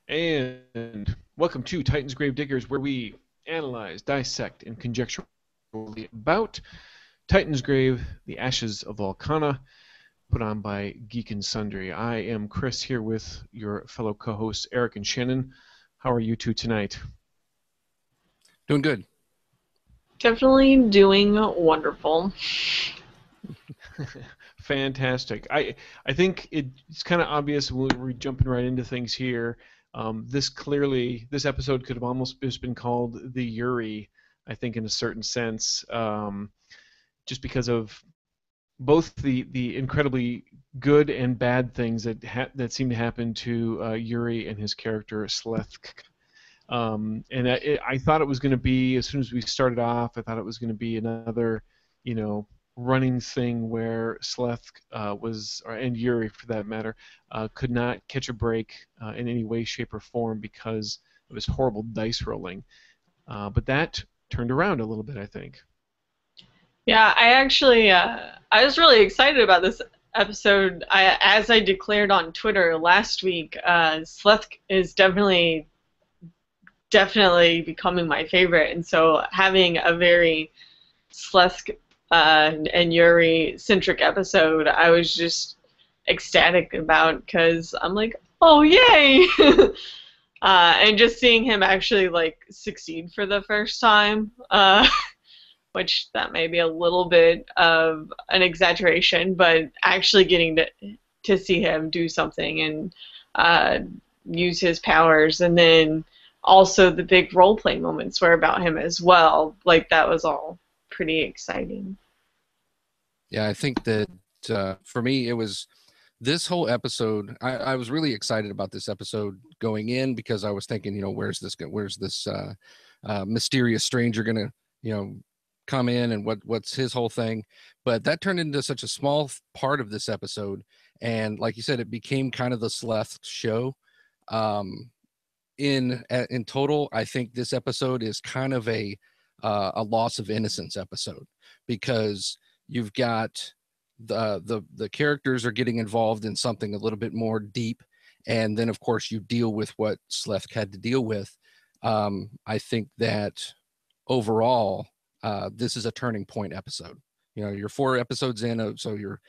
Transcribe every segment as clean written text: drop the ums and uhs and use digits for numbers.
And welcome to Titansgrave Diggers, where we analyze, dissect, and conjecture about Titansgrave, the Ashes of Valkana, put on by Geek and Sundry. I am Chris here with your fellow co-hosts Eric and Shannon. How are you two tonight? Doing good. Definitely doing wonderful. Fantastic. I think it's kind of obvious we're jumping right into things here. This episode could have almost just been called the Yuri, I think, in a certain sense, just because of both the incredibly good and bad things that seem to happen to Yuri and his character Slethk. I thought it was going to be, as soon as we started off, I thought it was going to be another, you know, running thing where Sleth and Yuri for that matter, could not catch a break in any way, shape, or form because of his horrible dice rolling. But that turned around a little bit, I think. Yeah, I was really excited about this episode. As I declared on Twitter last week, Sleth is definitely becoming my favorite, and so having a very Sleth and Yuri centric episode, I was just ecstatic about because I'm like, oh yay! And just seeing him actually like succeed for the first time. Which that may be a little bit of an exaggeration, but actually getting to see him do something and uh, use his powers, and then also the big role play moments were about him as well. Like that was all pretty exciting. Yeah, I think that for me, it was this whole episode. I was really excited about this episode going in because I was thinking, where's this mysterious stranger gonna, you know, come in, and what's his whole thing? But that turned into such a small part of this episode, and like you said, it became kind of the Sleth show. Um, in total, I think this episode is kind of a loss of innocence episode because you've got the characters are getting involved in something a little bit more deep, and then of course you deal with what Sleth had to deal with. I think that overall, this is a turning point episode. You know, you're 4 episodes in, so you're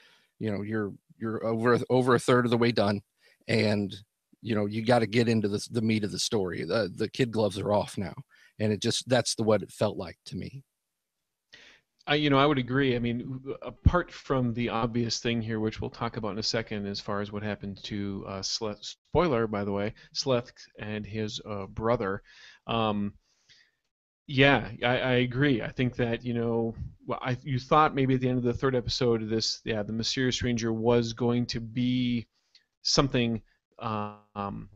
over a third of the way done, and you got to get into the meat of the story. The kid gloves are off now, and that's what it felt like to me. I would agree. I mean, apart from the obvious thing here, which we'll talk about in a second, as far as what happened to Sleth, spoiler, by the way, Sleth and his brother. Um, yeah, I agree. I think that, you thought maybe at the end of the third episode of this, yeah, the mysterious stranger was going to be something um,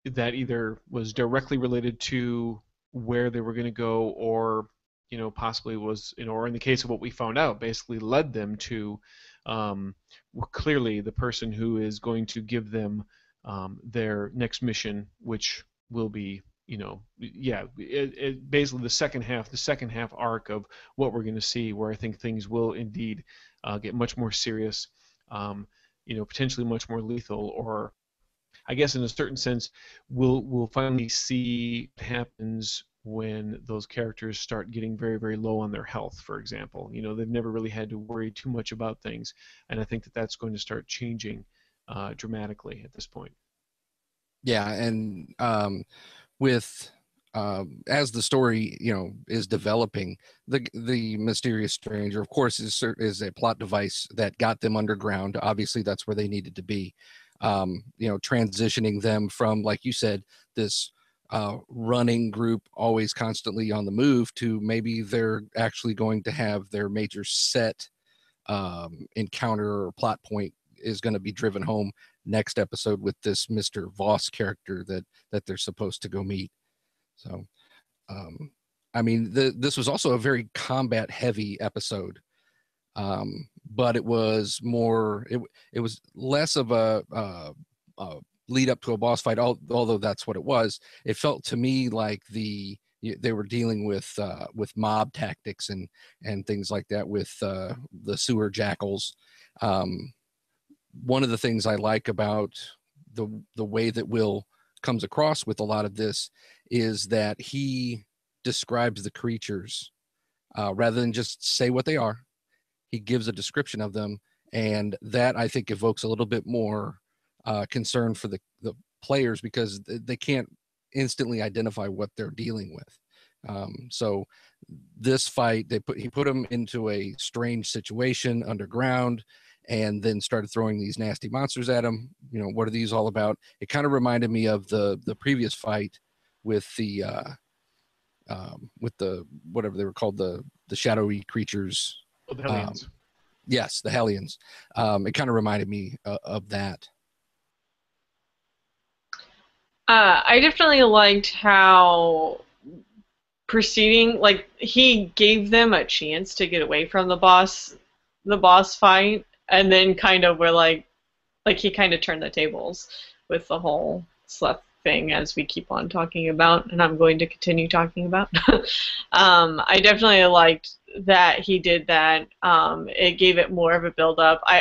that either was directly related to where they were going to go, or possibly was, or in the case of what we found out, basically led them to um, clearly the person who is going to give them their next mission, which will be, yeah, basically the second half arc of what we're going to see, where I think things will indeed get much more serious, potentially much more lethal, or I guess in a certain sense, we'll finally see what happens when those characters start getting very, very low on their health, for example. They've never really had to worry too much about things, and I think that that's going to start changing dramatically at this point. Yeah, and with as the story is developing, the mysterious stranger, of course, is a plot device that got them underground. Obviously, that's where they needed to be. Transitioning them from, like you said, this running group always constantly on the move to maybe they're actually going to have their major set encounter or plot point is going to be driven home next episode with this Mr. Voss character that they're supposed to go meet. So, um, I mean, this was also a very combat heavy episode, but it was more. It was less of a lead up to a boss fight. Although that's what it was. It felt to me like they were dealing with mob tactics and things like that with the sewer jackals. Um, One of the things I like about the way that we'll comes across with a lot of this is that he describes the creatures rather than just say what they are. He gives a description of them, and that I think evokes a little bit more concern for the players, because they can't instantly identify what they're dealing with. So this fight, he put him into a strange situation underground, and then started throwing these nasty monsters at him. What are these all about? It kind of reminded me of the previous fight with the whatever they were called, the shadowy creatures. Oh, the Hellions. Yes, the Hellions. It kind of reminded me of that. I definitely liked how proceeding, like, he gave them a chance to get away from the boss fight, and then kind of were like he kind of turned the tables with the whole Sleth thing, as we keep on talking about, and I'm going to continue talking about. I definitely liked that he did that. It gave it more of a build up. I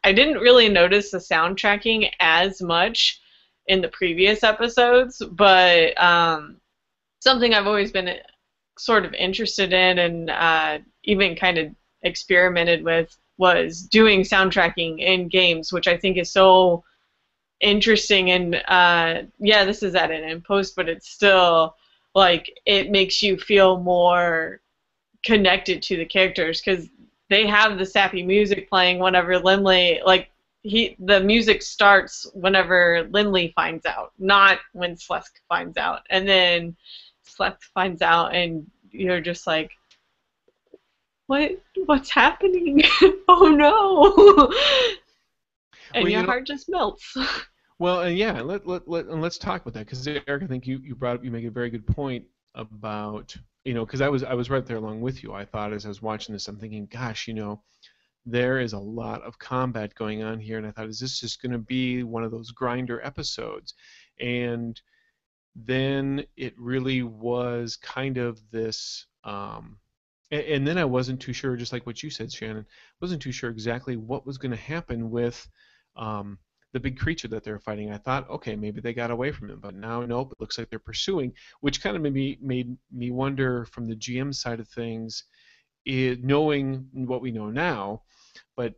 didn't really notice the soundtracking as much in the previous episodes, but something I've always been sort of interested in, and even kind of experimented with, was doing soundtracking in games, which I think is so interesting. And yeah, this is added in post, but it's still like, it makes you feel more connected to the characters, because they have the sappy music playing whenever Lindley, like, the music starts whenever Lindley finds out, not when Sleth finds out. And then Sleth finds out, and you're just like, what's happening? Oh no! And Well, your heart just melts. Well, and yeah, let's talk about that, because Eric, I think you make a very good point about, because I was right there along with you. I thought, as I was watching this, I'm thinking, gosh, there is a lot of combat going on here, and I thought, is this just going to be one of those grinder episodes? And then it really was kind of this. And then I wasn't too sure, just like what you said, Shannon. Wasn't too sure exactly what was going to happen with the big creature that they're fighting. I thought, okay, maybe they got away from him, but now nope. It looks like they're pursuing, which kind of made me wonder from the GM side of things, knowing what we know now. But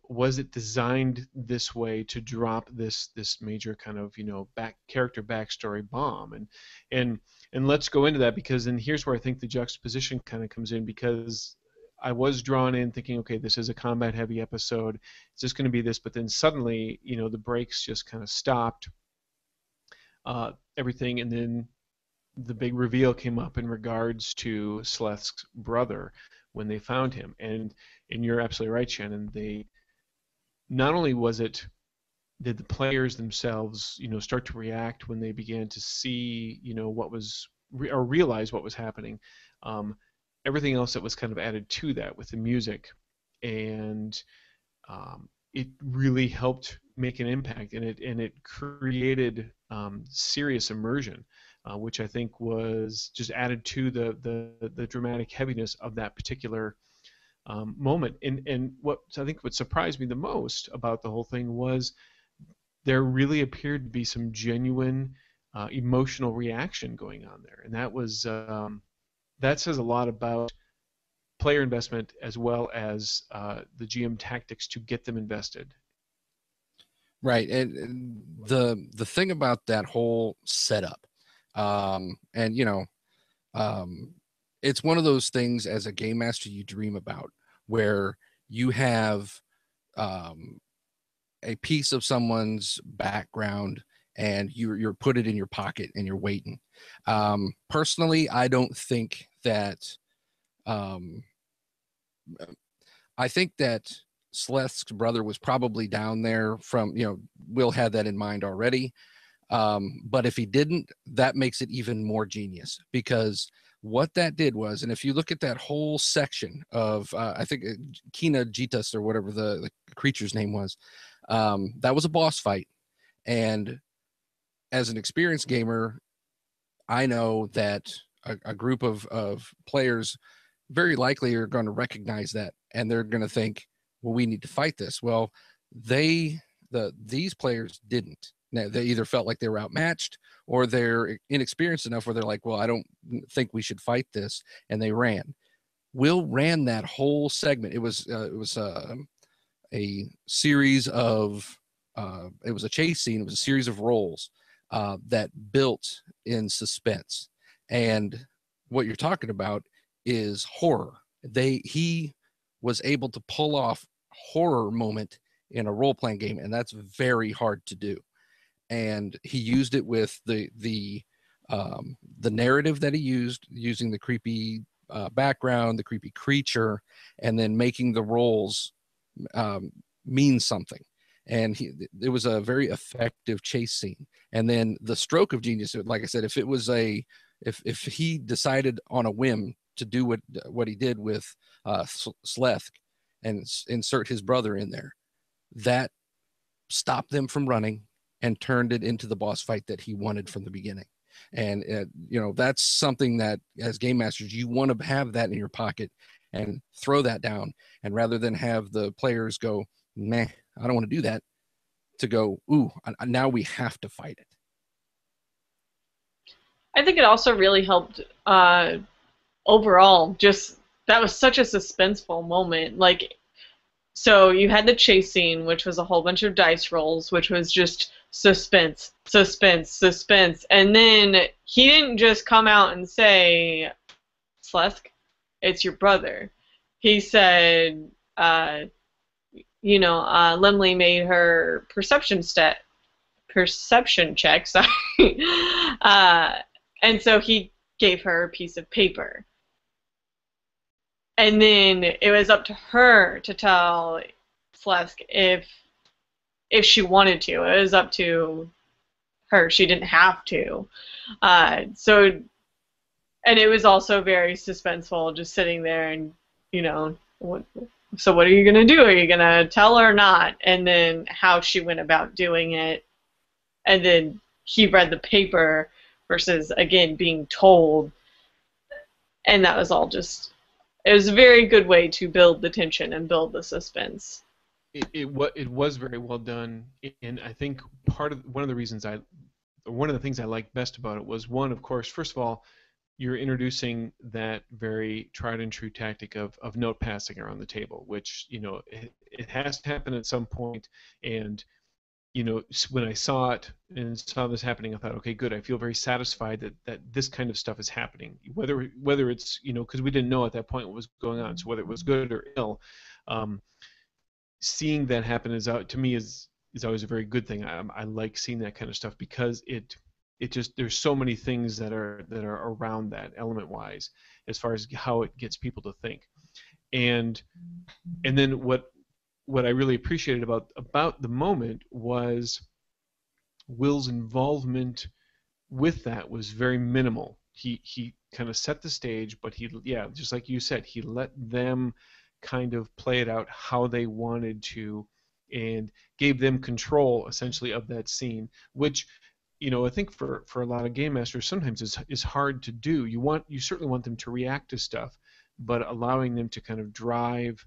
was it designed this way to drop this major kind of character backstory bomb? And let's go into that, because then here's where I think the juxtaposition kind of comes in, because I was drawn in thinking, okay, this is a combat heavy episode. It's just going to be this, but then suddenly, the brakes just kind of stopped everything, and then the big reveal came up in regards to Sleth's brother when they found him. And you're absolutely right, Shannon. They not only did the players themselves, start to react when they began to see, what was or realize what was happening. Everything else that was kind of added to that with the music, and it really helped make an impact, and it created serious immersion, which I think was just added to the dramatic heaviness of that particular moment. And what surprised me the most about the whole thing was there really appeared to be some genuine emotional reaction going on there, and that says a lot about player investment, as well as the GM tactics to get them invested. Right, and the thing about that whole setup, and it's one of those things as a game master you dream about, where you have a piece of someone's background and you're put it in your pocket and you're waiting. Personally, I don't think that. I think that Sleth's brother was probably down there from, Will had that in mind already. But if he didn't, that makes it even more genius, because what that did was, and if you look at that whole section of, I think Kina Jitas or whatever the creature's name was, that was a boss fight. And as an experienced gamer, I know that a group of players very likely are going to recognize that, and they're going to think, well, we need to fight this. Well, these players didn't. Now, they either felt like they were outmatched, or they're inexperienced enough where they're like, well, I don't think we should fight this, and they ran. Will ran that whole segment. It was a series of it was a chase scene. It was a series of rolls that built in suspense. And what you're talking about is horror. He was able to pull off horror moment in a role playing game, and that's very hard to do. And he used it with the narrative that he used, using the creepy background, the creepy creature, and then making the rolls mean something. And it was a very effective chase scene. And then the stroke of genius, like I said, if if he decided on a whim to do what he did with Sleth and insert his brother in there, that stopped them from running and turned it into the boss fight that he wanted from the beginning. And that's something that, as game masters, you want to have that in your pocket and throw that down. And rather than have the players go, meh, I don't want to do that, to go, ooh, now we have to fight it. I think it also really helped overall. Just that was such a suspenseful moment. Like, so you had the chase scene, which was a whole bunch of dice rolls, which was just suspense, suspense, suspense. And then he didn't just come out and say, Slesk, it's your brother. He said, Lemley made her perception check, sorry. And so he gave her a piece of paper. And then it was up to her to tell Slesk if she wanted to. It was up to her. She didn't have to. And it was also very suspenseful, just sitting there and, so what are you going to do? Are you going to tell her or not? And then how she went about doing it. And then he read the paper versus, again, being told. And that was all just... It was a very good way to build the tension and build the suspense. It was very well done, and I think one of the things I liked best about it was, one, of course, first of all, you're introducing that very tried and true tactic of note passing around the table, which it has to happen at some point. And when I saw it and saw this happening, I thought, okay, good. I feel very satisfied that this kind of stuff is happening. Whether it's because we didn't know at that point what was going on, so whether it was good or ill, seeing that happen to me is always a very good thing. I like seeing that kind of stuff because it just, there's so many things that are around that element wise, as far as how it gets people to think, and then what I really appreciated about the moment was Will's involvement with that was very minimal. He kind of set the stage, but just like you said, he let them kind of play it out how they wanted to, and gave them control essentially of that scene, which I think for a lot of game masters sometimes is hard to do. You certainly want them to react to stuff, but allowing them to kind of drive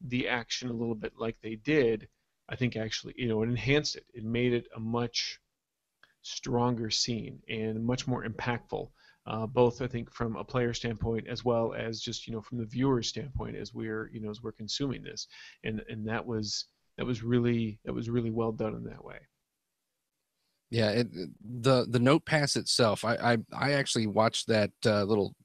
the action a little bit like they did, I think actually, it enhanced it. It made it a much stronger scene and much more impactful, both I think from a player standpoint as well as just from the viewer standpoint as we're consuming this, and that was really well done in that way. Yeah, the note pass itself, I actually watched that little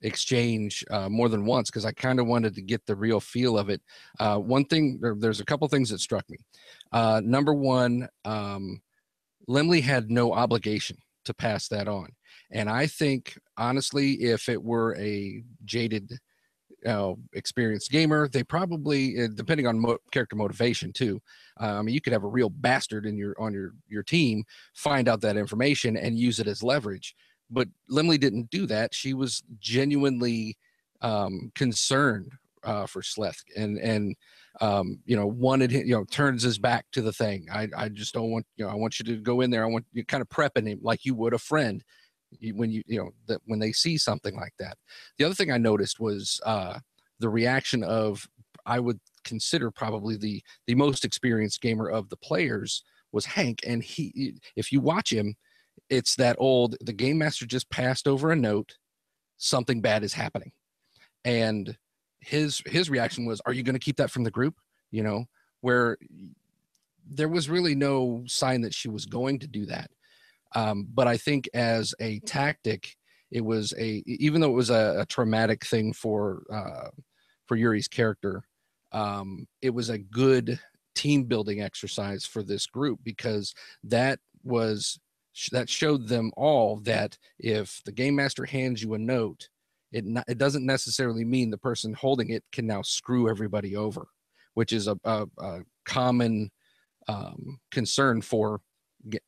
exchange more than once because I kind of wanted to get the real feel of it. One thing, there's a couple things that struck me. Number one, Lemley had no obligation to pass that on, and I think honestly, if it were a jaded, experienced gamer, they probably, depending on character motivation too. I mean, you could have a real bastard on your team, find out that information and use it as leverage. But Lemley didn't do that. She was genuinely concerned for Sleth, and wanted him, turns his back to the thing. I just don't want, I want you to go in there. I want you kind of prepping him like you would a friend when when they see something like that. The other thing I noticed was the reaction of, I would consider probably the most experienced gamer of the players, was Hank, and if you watch him, it's that old, the game master just passed over a note, something bad is happening. And his reaction was, are you going to keep that from the group? Where there was really no sign that she was going to do that. But I think as a tactic, it was even though it was a traumatic thing for Yuri's character, it was a good team building exercise for this group, because that showed them all that if the game master hands you a note, it doesn't necessarily mean the person holding it can now screw everybody over, which is a common concern for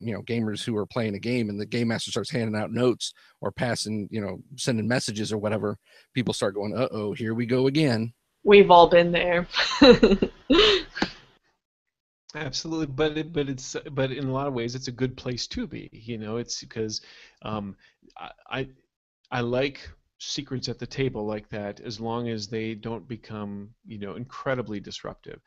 gamers who are playing a game, and the game master starts handing out notes or passing, sending messages or whatever. People start going, uh-oh, here we go again. We've all been there. Absolutely, but in a lot of ways it's a good place to be. It's because I I like secrets at the table like that, as long as they don't become incredibly disruptive.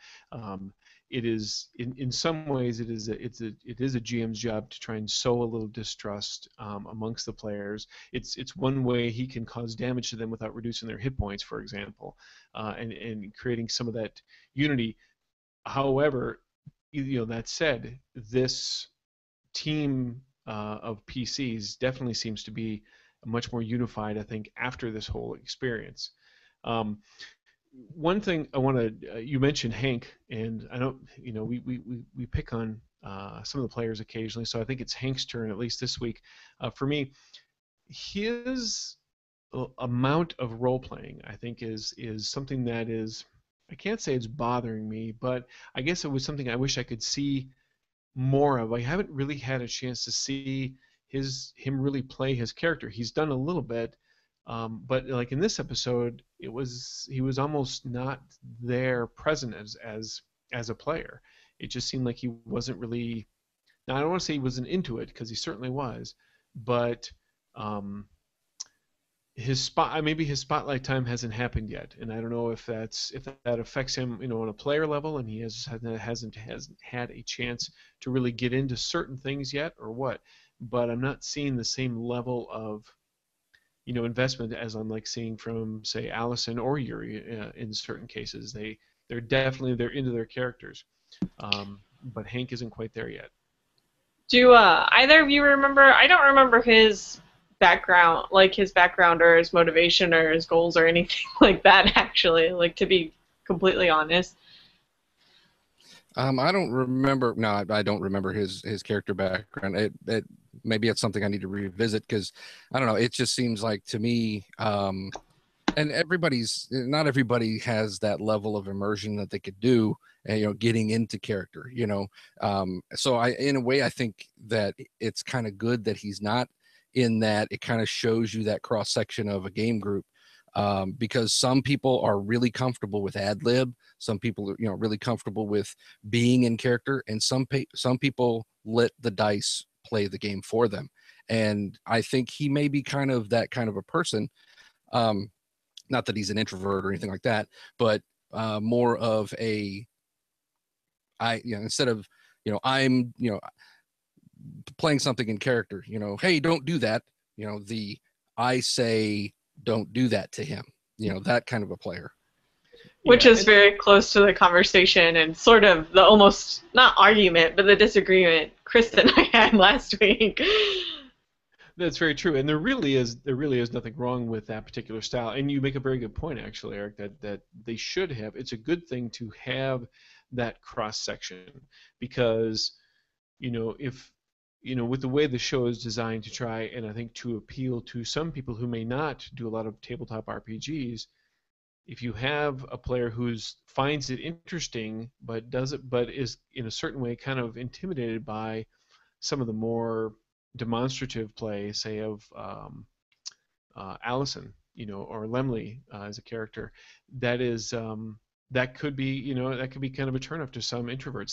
It is in some ways it is a GM's job to try and sow a little distrust amongst the players. It's one way he can cause damage to them without reducing their hit points, for example, and creating some of that unity. However, that said, this team of PCs definitely seems to be much more unified, I think, after this whole experience. One thing I want to, you mentioned Hank, and I don't, we pick on some of the players occasionally, so I think it's Hank's turn, at least this week. For me, his amount of role playing, I think, is something that is, I can't say it's bothering me, but I guess it was something I wish I could see more of. I haven't really had a chance to see him really play his character. He's done a little bit, but like in this episode, he was almost not there present as a player. It just seemed like he wasn't really. Now I don't want to say he wasn't into it, because he certainly was, but maybe his spotlight time hasn't happened yet, and I don't know if that affects him, on a player level, and he hasn't had a chance to really get into certain things yet, or what. But I'm not seeing the same level of investment as I'm like seeing from, say, Allison or Yuri in certain cases. They're into their characters, but Hank isn't quite there yet. Do either of you remember? I don't remember his background or his motivation or his goals or anything like that, actually, like, to be completely honest. I don't remember. No, I don't remember his character background. Maybe it's something I need to revisit, because I don't know. It just seems like to me, and not everybody has that level of immersion that they could do, and getting into character. So in a way, I think that it's kind of good that he's not in that. It kind of shows you that cross section of a game group. Because some people are really comfortable with ad lib, some people are really comfortable with being in character, and some people let the dice play the game for them. And I think he may be kind of a person. Not that he's an introvert or anything like that, but more of instead of I'm playing something in character, hey, don't do that, I say don't do that to him, that kind of a player. Which is very close to the conversation and sort of the almost, not argument, but the disagreement Kristen and I had last week. That's very true, and there really is nothing wrong with that particular style. And you make a very good point, actually, Eric, that they should have. It's a good thing to have that cross section, because if with the way the show is designed to try, and I think to appeal to some people who may not do a lot of tabletop RPGs, if you have a player who finds it interesting but is in a certain way kind of intimidated by some of the more demonstrative play, say, of Allison, or Lemley as a character, that could be kind of a turnoff to some introverts.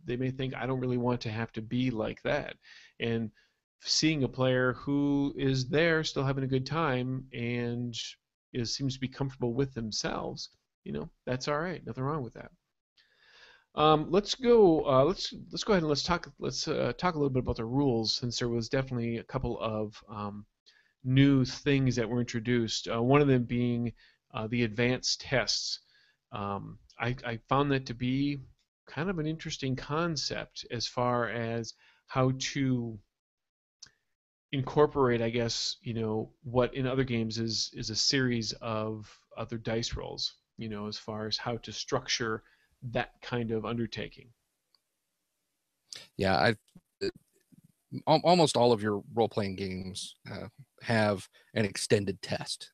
They may think, I don't really want to have to be like that. And seeing a player who is there still having a good time and seems to be comfortable with themselves, that's all right. Nothing wrong with that. Let's go. Let's go ahead and let's talk a little bit about the rules, since there was definitely a couple of new things that were introduced. One of them being the advanced tests. I found that to be kind of an interesting concept as far as how to incorporate, I guess, what in other games is a series of other dice rolls, as far as how to structure that kind of undertaking. Yeah, almost all of your role-playing games have an extended test.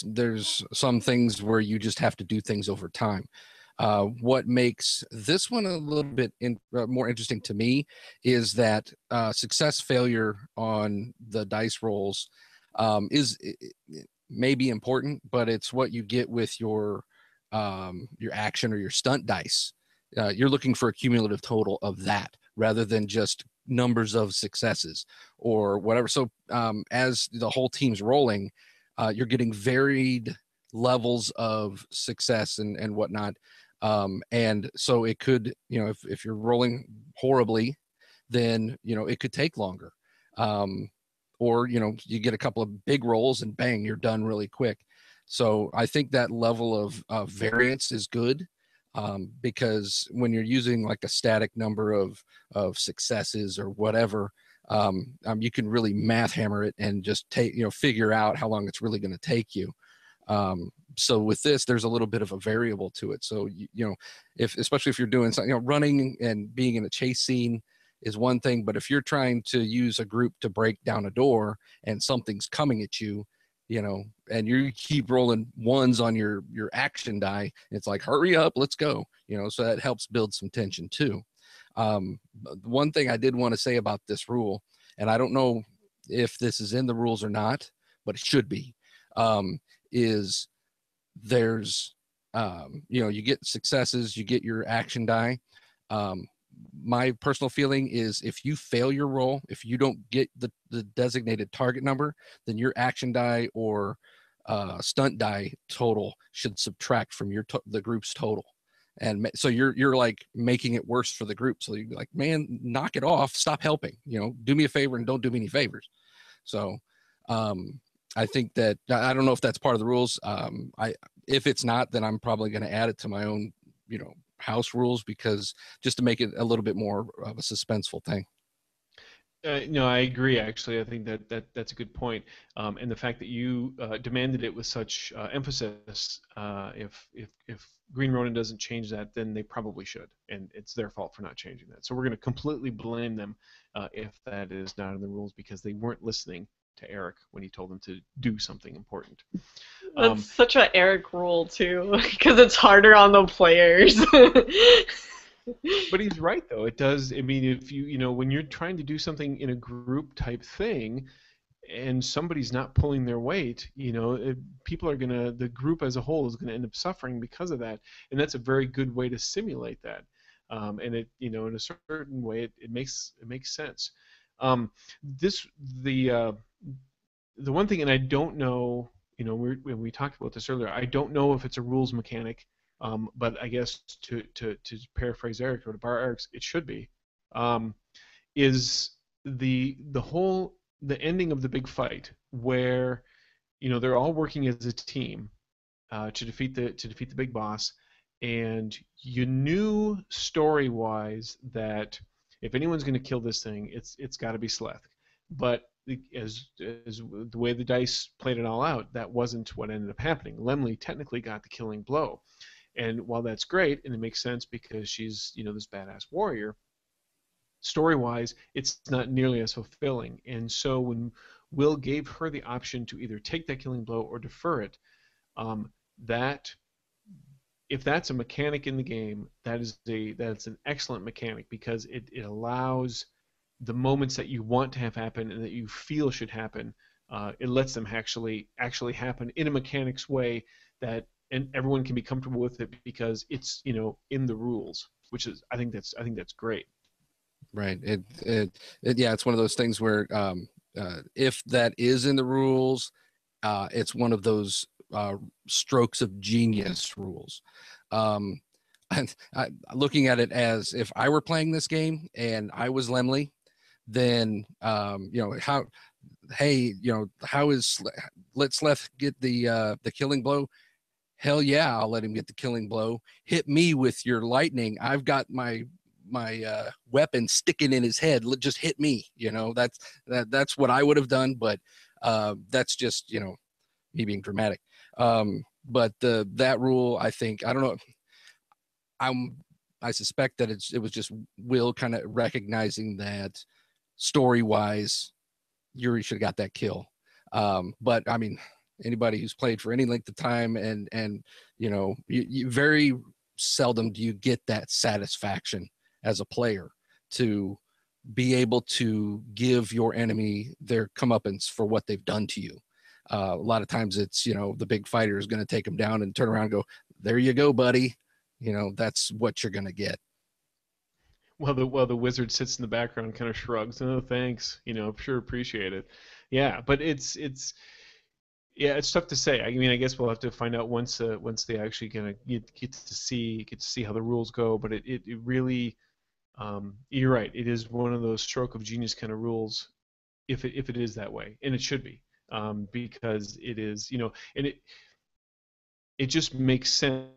There's some things where you just have to do things over time. What makes this one a little bit more interesting to me is that success failure on the dice rolls is may be important, but it's what you get with your action or your stunt dice. You're looking for a cumulative total of that rather than just numbers of successes or whatever. So as the whole team's rolling, you're getting varied levels of success and whatnot. And so it could, if you're rolling horribly, then, it could take longer. Or, you get a couple of big rolls and bang, you're done really quick. So I think that level of variance is good. Because when you're using like a static number of successes or whatever, you can really math hammer it and just figure out how long it's really going to take you. So with this, there's a little bit of a variable to it. So especially if you're doing something, running and being in a chase scene is one thing, but if you're trying to use a group to break down a door and something's coming at you, and you keep rolling ones on your action die, it's like, hurry up, let's go. So that helps build some tension too. One thing I did want to say about this rule, and I don't know if this is in the rules or not, but it should be, is there's, you get successes, you get your action die. My personal feeling is if you fail your roll, if you don't get the designated target number, then your action die or stunt die total should subtract from the group's total. And so you're like making it worse for the group. So you're like, man, knock it off, stop helping, do me a favor and don't do me any favors. So I think that, I don't know if that's part of the rules. If it's not, then I'm probably going to add it to my own, house rules, because just to make it a little bit more of a suspenseful thing. No, I agree. Actually, I think that's a good point. And the fact that you demanded it with such emphasis, if Green Ronin doesn't change that, then they probably should, and it's their fault for not changing that. So we're going to completely blame them if that is not in the rules, because they weren't listening to Eric when he told them to do something important. That's such an Eric rule too, because it's harder on the players. But he's right, though. It does. I mean, if when you're trying to do something in a group type thing, and somebody's not pulling their weight, people are the group as a whole is gonna end up suffering because of that, and that's a very good way to simulate that. And it, in a certain way, it makes sense. This the one thing, and I don't know, when we talked about this earlier, I don't know if it's a rules mechanic. But I guess to paraphrase Eric, or to borrow Eric's, it should be, is the ending of the big fight, where they're all working as a team to defeat the big boss, and you knew story wise that if anyone's going to kill this thing, it's got to be Sleth. But as the way the dice played it all out, that wasn't what ended up happening. Lemley technically got the killing blow. And while that's great, and it makes sense because she's, this badass warrior, story-wise, it's not nearly as fulfilling. And so when Will gave her the option to either take that killing blow or defer it, that if that's a mechanic in the game, that's an excellent mechanic, because it allows the moments that you want to have happen and that you feel should happen. It lets them actually happen in a mechanics way that, and everyone can be comfortable with it because it's in the rules, which is I think that's great. Right. Yeah, it's one of those things where if that is in the rules, it's one of those strokes of genius rules. looking at it as if I were playing this game and I was Lemley, then how, hey, how is let Sleth get the killing blow? Hell yeah, I'll let him get the killing blow. Hit me with your lightning. I've got my weapon sticking in his head. Just hit me. That's what I would have done, but that's just me being dramatic. But that rule, I think, I don't know. I suspect that it was just Will kind of recognizing that story wise, Yuri should have got that kill. But I mean, anybody who's played for any length of time and you very seldom do you get that satisfaction as a player to be able to give your enemy their comeuppance for what they've done to you. A lot of times it's, the big fighter is going to take them down and turn around and go, there you go, buddy. That's what you're going to get. Well, the wizard sits in the background and kind of shrugs. Oh, thanks. Sure appreciate it. Yeah, but it's tough to say. I mean, I guess we'll have to find out once they actually kind of get to see how the rules go. But it really, you're right. It is one of those stroke of genius kind of rules, if it is that way, and it should be, because it is, and it just makes sense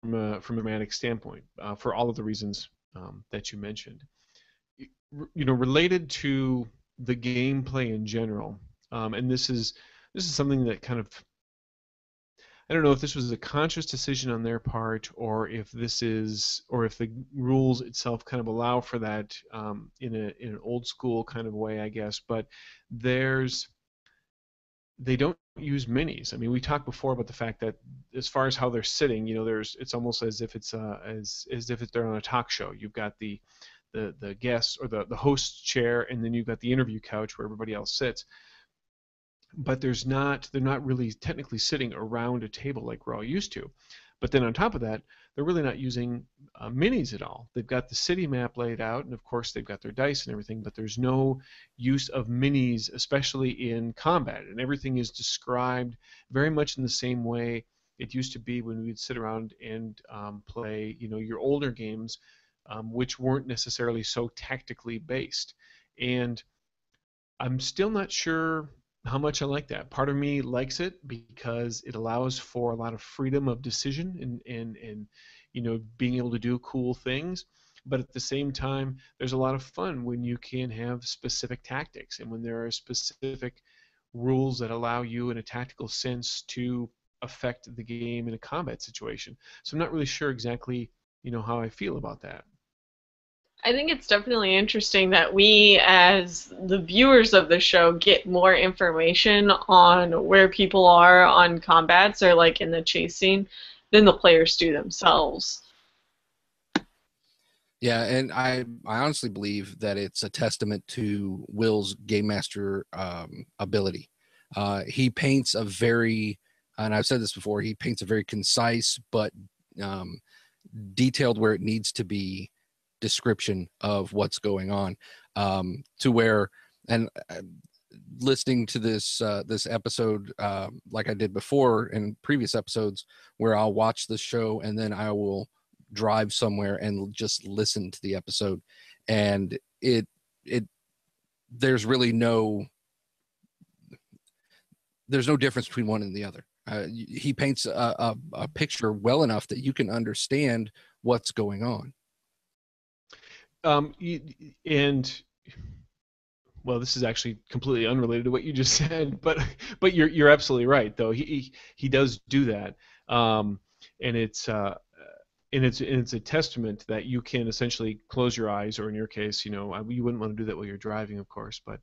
from a dramatic standpoint, for all of the reasons that you mentioned. Related to the gameplay in general, and this is something that kind of, I don't know if this was a conscious decision on their part, or if the rules itself kind of allow for that, in an old school kind of way, I guess. But they don't use minis. I mean, we talked before about the fact that as far as how they're sitting, it's almost as if it's as if they're on a talk show. You've got the guest or the host chair, and then you've got the interview couch where everybody else sits. But they're not really technically sitting around a table like we're all used to. But then on top of that, they're really not using minis at all. They've got the city map laid out, and of course they've got their dice and everything, but there's no use of minis, especially in combat. And everything is described very much in the same way it used to be when we'd sit around and play, your older games, which weren't necessarily so tactically based. And I'm still not sure how much I like that. Part of me likes it because it allows for a lot of freedom of decision and being able to do cool things. But at the same time, there's a lot of fun when you can have specific tactics and when there are specific rules that allow you in a tactical sense to affect the game in a combat situation. So I'm not really sure exactly, how I feel about that. I think it's definitely interesting that we, as the viewers of the show, get more information on where people are on combats or like in the chase scene than the players do themselves. Yeah, and I honestly believe that it's a testament to Will's game master ability. He paints a very, and I've said this before, he paints a very concise but detailed where it needs to be description of what's going on, to where, and listening to this episode, like I did before in previous episodes, where I'll watch the show and then I will drive somewhere and just listen to the episode, and it there's really there's no difference between one and the other. He paints a picture well enough that you can understand what's going on. And well, this is actually completely unrelated to what you just said, but you're absolutely right, though. He does do that, and it's a testament that you can essentially close your eyes, or in your case, you wouldn't want to do that while you're driving, of course, but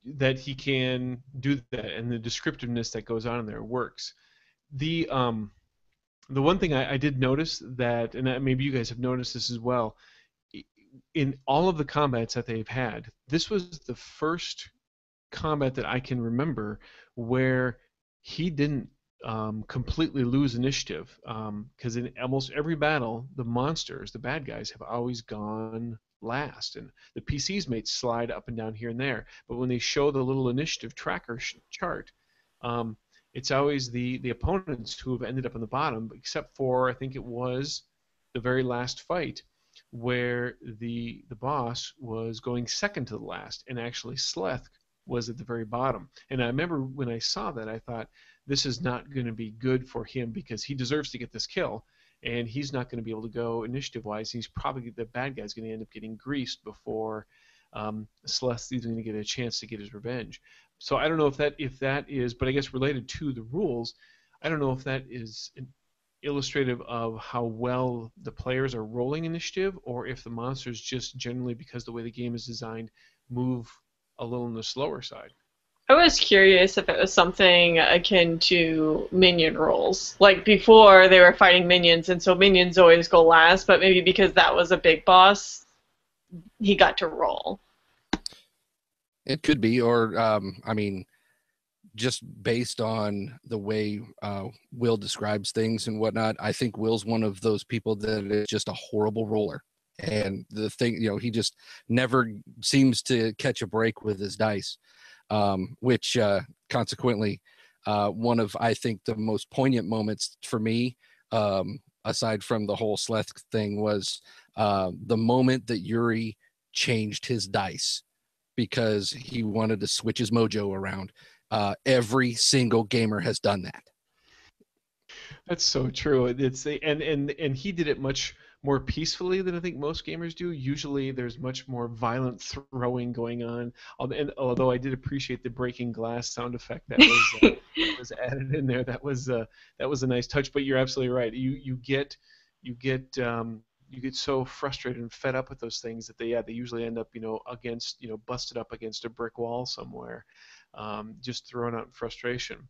that he can do that, and the descriptiveness that goes on in there works. The one thing I did notice that, and maybe you guys have noticed this as well, in all of the combats that they've had, this was the first combat that I can remember where he didn't completely lose initiative. Because in almost every battle, the monsters, the bad guys, have always gone last, and the PCs may slide up and down here and there. But when they show the little initiative tracker chart, it's always the opponents who have ended up on the bottom, except for I think it was the very last fight where the boss was going second to the last, and actually Sleth was at the very bottom. And I remember when I saw that, I thought this is not going to be good for him because he deserves to get this kill, and he's not going to be able to go initiative-wise. He's probably the bad guy's going to end up getting greased before Sleth is going to get a chance to get his revenge. So I don't know if that is, but I guess related to the rules, I don't know if that is illustrative of how well the players are rolling initiative, or if the monsters just generally, because the way the game is designed, move a little on the slower side. I was curious if it was something akin to minion rolls. Like before, they were fighting minions, and so minions always go last, but maybe because that was a big boss, he got to roll. It could be, or I mean, just based on the way Will describes things and whatnot, I think Will's one of those people that is just a horrible roller. And the thing, he just never seems to catch a break with his dice, which consequently, one of, I think, the most poignant moments for me, aside from the whole Sleth thing, was the moment that Yuri changed his dice because he wanted to switch his mojo around. Every single gamer has done that. That's so true. And he did it much more peacefully than I think most gamers do. Usually, there's much more violent throwing going on. And although I did appreciate the breaking glass sound effect that was added in there, that was a nice touch. But you're absolutely right. You get so frustrated and fed up with those things that they usually end up against busted up against a brick wall somewhere, just thrown out in frustration.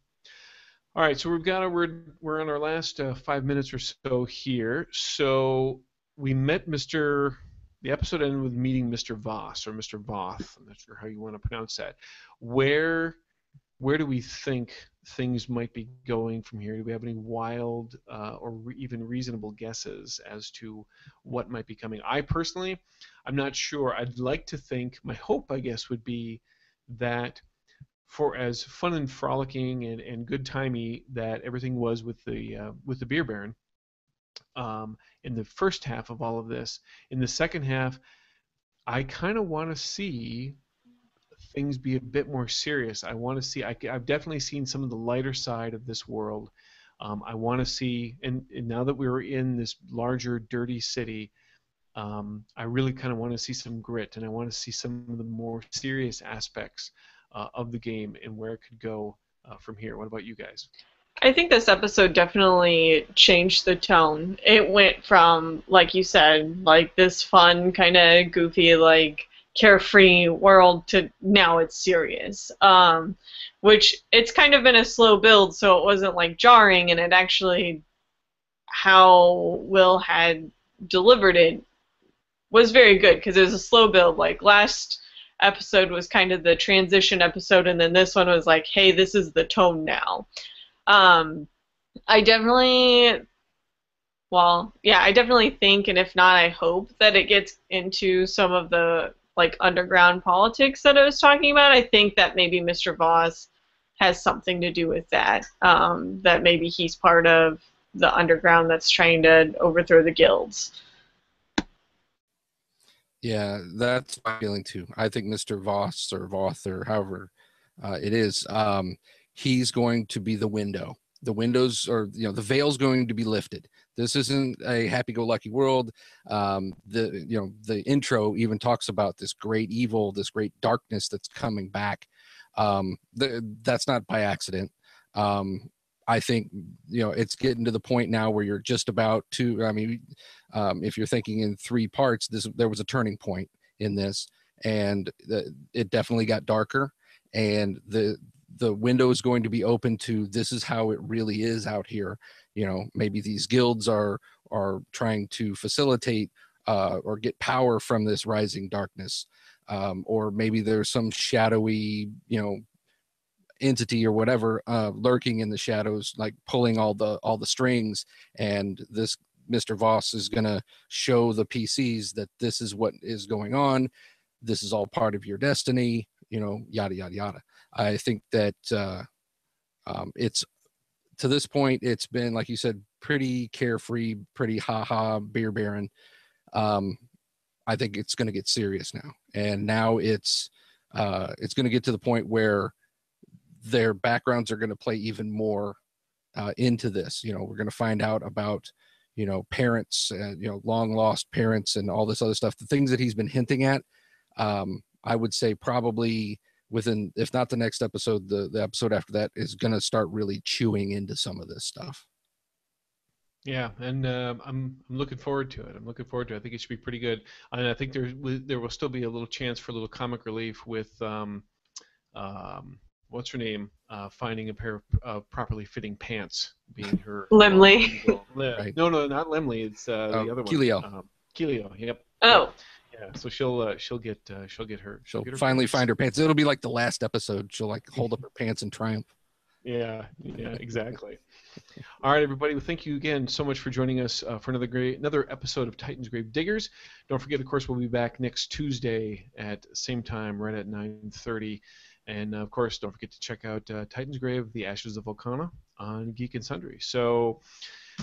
All right, so we're on our last 5 minutes or so here. So we met the episode ended with meeting Mr. Voss or Mr. Voth. I'm not sure how you want to pronounce that. Where do we think things might be going from here? Do we have any wild or even reasonable guesses as to what might be coming? I'm not sure. I'd like to think, my hope, I guess, would be that for as fun and frolicking and good timey that everything was with the Beer Baron in the first half of all of this, in the second half, I kind of want to see things be a bit more serious. I want to see. I've definitely seen some of the lighter side of this world. I want to see, and now that we're in this larger, dirty city, I really kind of want to see some grit, and I want to see some of the more serious aspects of the game and where it could go from here. What about you guys? I think this episode definitely changed the tone. It went from, like you said, like this fun, kind of goofy, like carefree world to now it's serious. Which it's kind of been a slow build, so it wasn't like jarring, and it actually, how Will had delivered it was very good because it was a slow build. Like last episode was kind of the transition episode, and then this one was like, hey, this is the tone now. I definitely think, and if not, I hope that it gets into some of the like underground politics that I was talking about. I think that maybe Mr. Voss has something to do with that. That maybe he's part of the underground that's trying to overthrow the guilds. Yeah, that's my feeling too. I think Mr. Voss or Voth or however it is, he's going to be the window. The windows, or the veil's going to be lifted. This isn't a happy-go-lucky world. The intro even talks about this great evil, this great darkness that's coming back. That's not by accident. I think it's getting to the point now where you're just about to. I mean, if you're thinking in 3 parts, there was a turning point in this, and it definitely got darker, and the window is going to be open to this is how it really is out here. Maybe these guilds are trying to facilitate or get power from this rising darkness, or maybe there's some shadowy entity or whatever lurking in the shadows, like pulling all the strings, and this Mr. Voss is going to show the PCs that this is what is going on. This is all part of your destiny, yada, yada, yada. I think that it's to this point, it's been, like you said, pretty carefree, pretty ha-ha beer baron. I think it's going to get serious now. And now it's going to get to the point where their backgrounds are going to play even more into this. You know, we're going to find out about, you know, parents, you know, long lost parents and all this other stuff. The things that he's been hinting at, I would say probably within, if not the next episode, the episode after that is going to start really chewing into some of this stuff. Yeah, and I'm looking forward to it. I'm looking forward to it. I think it should be pretty good. And I think there will still be a little chance for a little comic relief with what's her name, finding a pair of properly fitting pants, being her Limley. Right. No, not Limley. It's the other Keelio. one. Keelio. Yep. Oh. Yeah. So she'll get her. She'll get her finally pants. find her pants. It'll be like the last episode. She'll like hold up her pants in triumph. Yeah, exactly. All right, everybody. Well, thank you again so much for joining us for another episode of Titansgrave Diggers. Don't forget, of course, we'll be back next Tuesday at the same time, right at 9:30. And of course, don't forget to check out Titansgrave: The Ashes of Valkana on Geek and Sundry. So,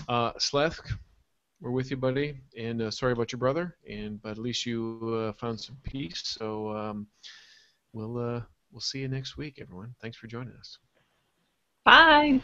Sleth, we're with you, buddy. And sorry about your brother, but at least you found some peace. So we'll see you next week, everyone. Thanks for joining us. Bye.